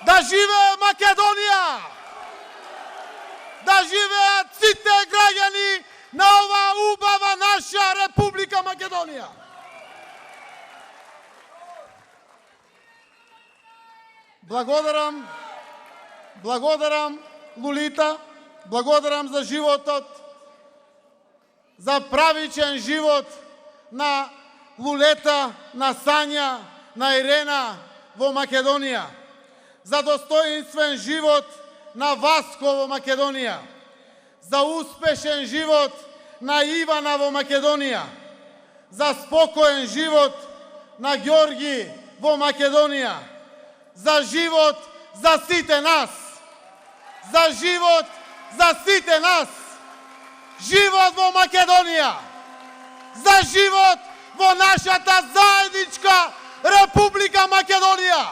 Да живее Македонија! Да живеат сите граѓани на оваа убава наша Република Македонија! Благодарам Лулита, благодарам за животот, за правичен живот на Лулета, на Сања, на Ирена во Македонија, за достоинствен живот на Васко во Македонија, за успешен живот на Ивана во Македонија, за спокоен живот на Ѓорги во Македонија, за живот за сите нас, за живот за сите нас, живот во Македонија, за живот во нашата заедничка Република Македонија.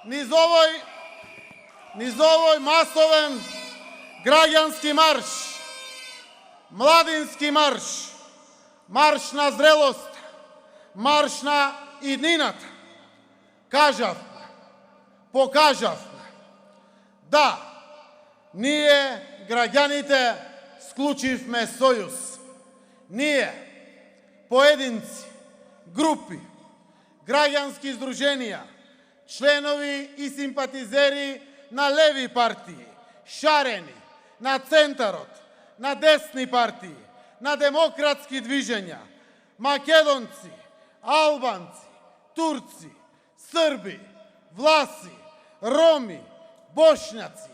Низ овој масовен граѓански марш, младински марш, марш на зрелост, марш на иднината, кажавме, покажавме, да, ние, граѓаните, склучивме сојуз. Ние, поединци, групи, граѓански здруженија, членови и симпатизери на леви партии, шарени, на центарот, на десни партии, на демократски движења, македонци, албанци, турци, срби, власи, роми, бошњаци,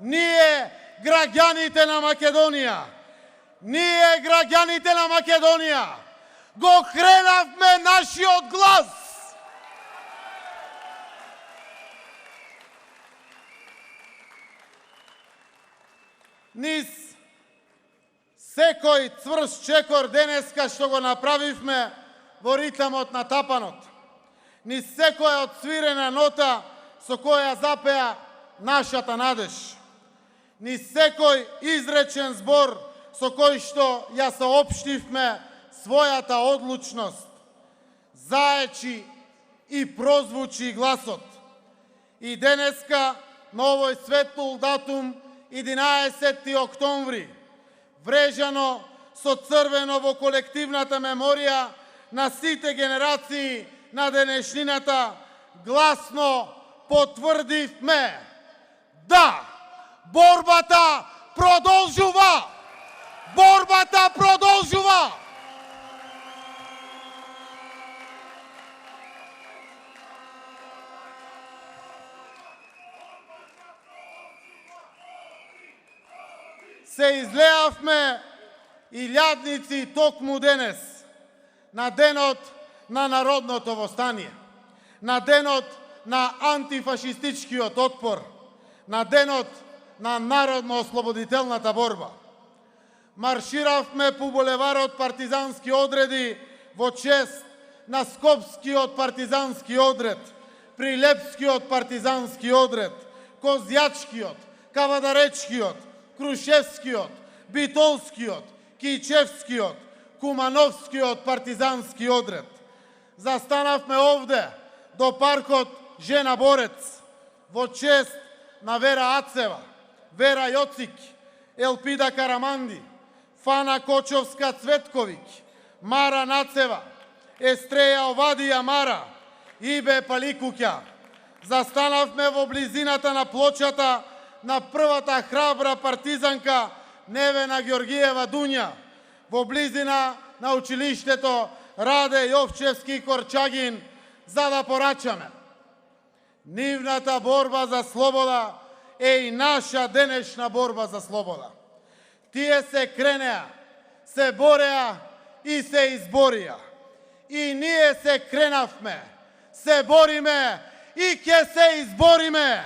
ние граѓаните на Македонија, го кренавме нашиот глас. Низ секој цврст чекор денеска што го направивме во ритмот на тапанот, низ секоја отсвирена нота со која запеа нашата надеж, низ секој изречен збор со кој што ја соопштивме својата одлучност, заечи и прозвучи гласот. И денеска, на овој светл датум, 11 октомври, врежано со црвено во колективната меморија на сите генерации на денешнината, гласно потврдивме: да, борбата продолжува! Борбата продолжува! Се излеавме илјадници токму денес, на денот на народното востание, на денот на антифашистичкиот отпор, на денот на народно-ослободителната борба. Марширавме по булеварот партизански одреди во чест на Скопскиот партизански одред, Прилепскиот партизански одред, Козјачкиот, Кавадаречкиот, Крушевскиот, Битолскиот, Кичевскиот, Кумановскиот партизански одред. Застанавме овде до паркот Жена Борец во чест на Вера Ацева, Вера Јоцик, Елпида Караманди, Фана Кочовска Цветковиќ, Мара Нацева, Естреја Овадија Мара, Ибе Паликуќа. Застанавме во близината на плочата на првата храбра партизанка Невена Ѓоргиева Дуња, во близина на училиштето Раде Јовчевски Корчагин, за да порачаме: нивната борба за слобода е и наша денешна борба за слобода. Тие се кренеа, се бореа и се изборија. И ние се кренавме, се бориме и ќе се избориме.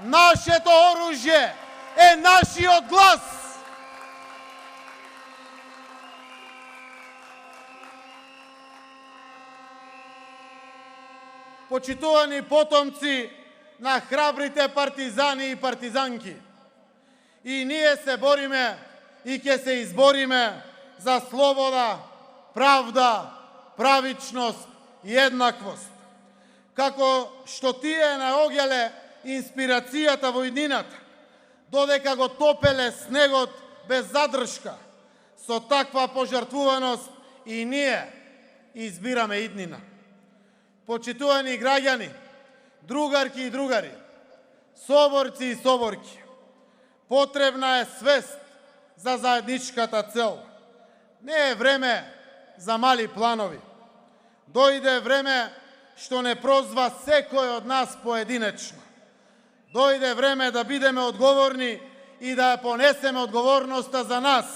Нашето оружје е нашиот глас. Почитувани потомци на храбрите партизани и партизанки, и ние се бориме и ќе се избориме за слобода, правда, правичност и еднаквост. Како што тие наоѓале инспирацијата во иднината, додека го топеле снегот без задршка, со таква пожртвуваност и ние избираме иднина. Почитувани граѓани, другарки и другари, соборци и соборки, потребна е свест за заедничката цел. Не е време за мали планови. Дојде време што не прозва секој од нас поединечно. Дојде време да бидеме одговорни и да ја понесеме одговорноста за нас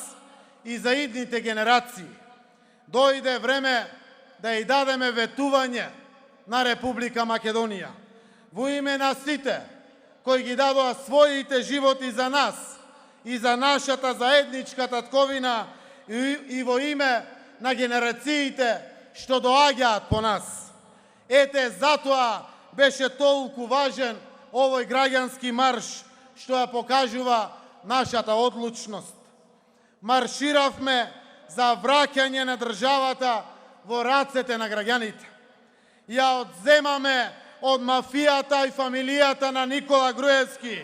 и за идните генерации. Дојде време да ја дадеме ветување на Република Македонија. Во име на сите кои ги дадоа своите животи за нас и за нашата заедничка татковина и во име на генерациите што доаѓаат по нас. Ете, затоа беше толку важен овој граѓански марш што ја покажува нашата одлучност. Марширавме за враќање на државата во рацете на граѓаните. Ја одземаме од мафијата и фамилијата на Никола Груевски.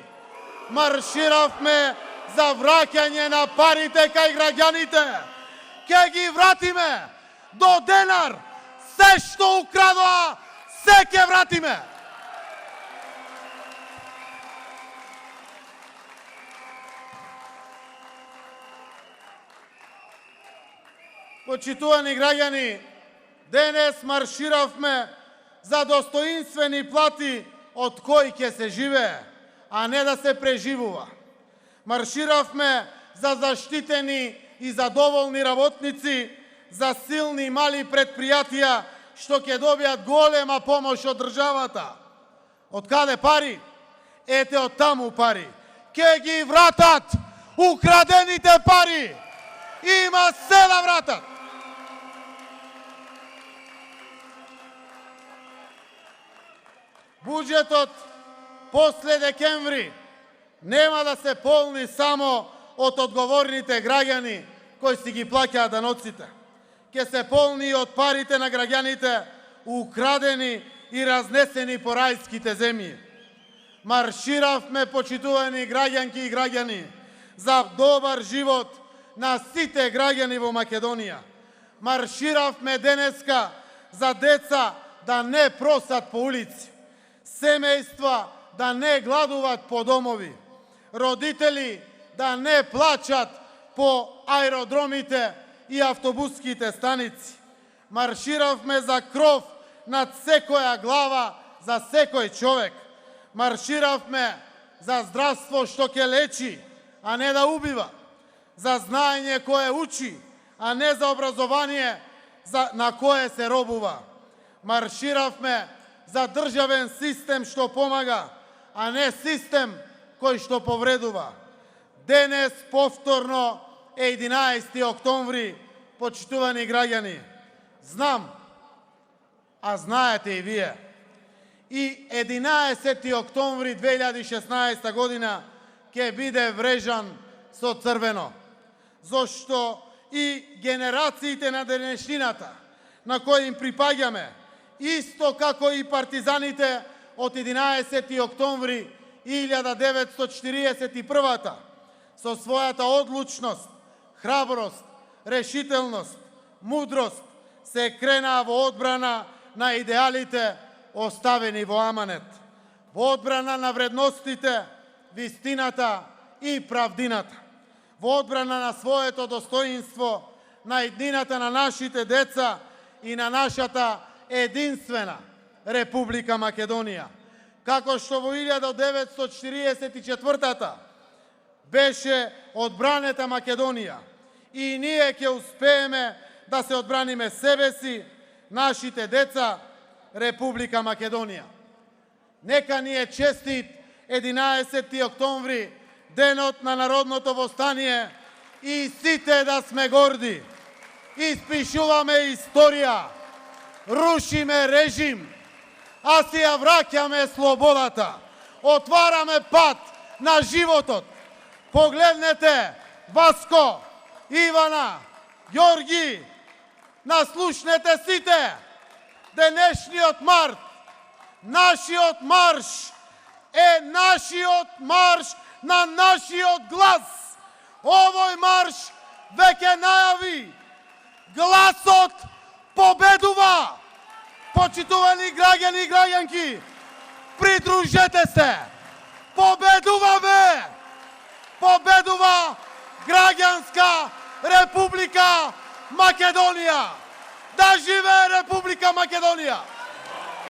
Марширавме за враќање на парите кај граѓаните. Ке ги вратиме до денар. Се што украдоа, се ке вратиме. Почитувани граѓани, денес марширавме за достоинствени плати од кои ќе се живее, а не да се преживува. Марширавме за заштитени и задоволни работници, за силни мали предпријатија што ќе добијат голема помош од државата. Од каде пари? Ете, од таму пари. Ке ги вратат украдените пари. Има се да вратат. Буџетот после декември нема да се полни само од одговорните граѓани кои си ги плаќаат даноците. Ке се полни од парите на граѓаните украдени и разнесени по рајските земји. Марширавме, почитувани граѓанки и граѓани, за добар живот на сите граѓани во Македонија. Марширавме денеска за деца да не просат по улици, семејства да не гладуваат по домови, родители да не плачат по аеродромите и автобуските станици. Марширавме за кров над секоја глава за секој човек. Марширавме за здравство што ќе лечи, а не да убива, за знаење кое учи, а не за образование на кое се робува. Марширавме за државен систем што помага, а не систем кој што повредува. Денес повторно е 11 октомври, почитувани граѓани. Знам, а знаете и вие. И 11 октомври 2016 година ќе биде врежан со црвено. Зошто и генерациите на денешнината, на кои им припаѓаме, исто како и партизаните од 11 октомври 1941 со својата одлучност, храброст, решителност, мудрост, се кренаа во одбрана на идеалите оставени во аманет, во одбрана на вредностите, вистината и правдината, во одбрана на своето достоинство, на иднината на нашите деца и на нашата единствена Република Македонија. Како што во 1944 беше одбранета Македонија и ние ќе успееме да се одбраниме себе си, нашите деца, Република Македонија. Нека ни е честит 11 октомври, денот на народното востание, и сите да сме горди. Испишуваме историја, рушиме режим, а си ја враќаме слободата. Отвараме пат на животот. Погледнете Васко, Ивана, Ѓорги, наслушнете сите, денешниот март, нашиот марш е нашиот марш на нашиот глас. Овој марш веќе најави, гласот победува. Почитувани граѓани и граѓанки, придружете се. Победуваме! Победува граѓанска Република Македонија! Да живее Република Македонија!